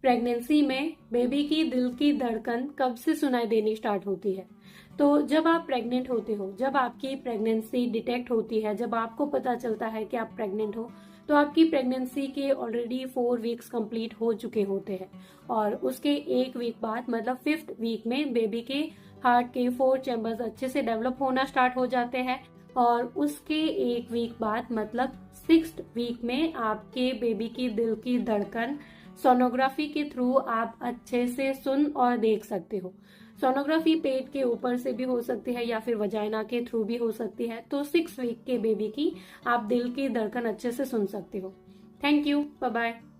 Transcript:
Pregnancy में baby की दिल की धड़कन कब से सुनाई देनी स्टार्ट होती है? तो जब आप प्रेग्नेंट होते हो, जब आपकी प्रेगनेंसी डिटेक्ट होती है, जब आपको पता चलता है कि आप प्रेग्नेंट हो, तो आपकी प्रेगनेंसी के ऑलरेडी 4 वीक्स कंप्लीट हो चुके होते हैं और उसके 1 वीक बाद मतलब 5th वीक में बेबी के हार्ट के 4 चैम्बर्स अच्छे से डेवलप होना स्टार्ट हो जाते हैं और उसके 1 वीक बाद मतलब 6th वीक में आपके बेबी की दिल की धड़कन सोनोग्राफी के थ्रू आप अच्छे से सुन और देख सकते हो। सोनोग्राफी पेट के ऊपर से भी हो सकती है या फिर वजाइना के थ्रू भी हो सकती है। तो 6 वीक के बेबी की आप दिल की धड़कन अच्छे से सुन सकते हो। Thank you, bye bye.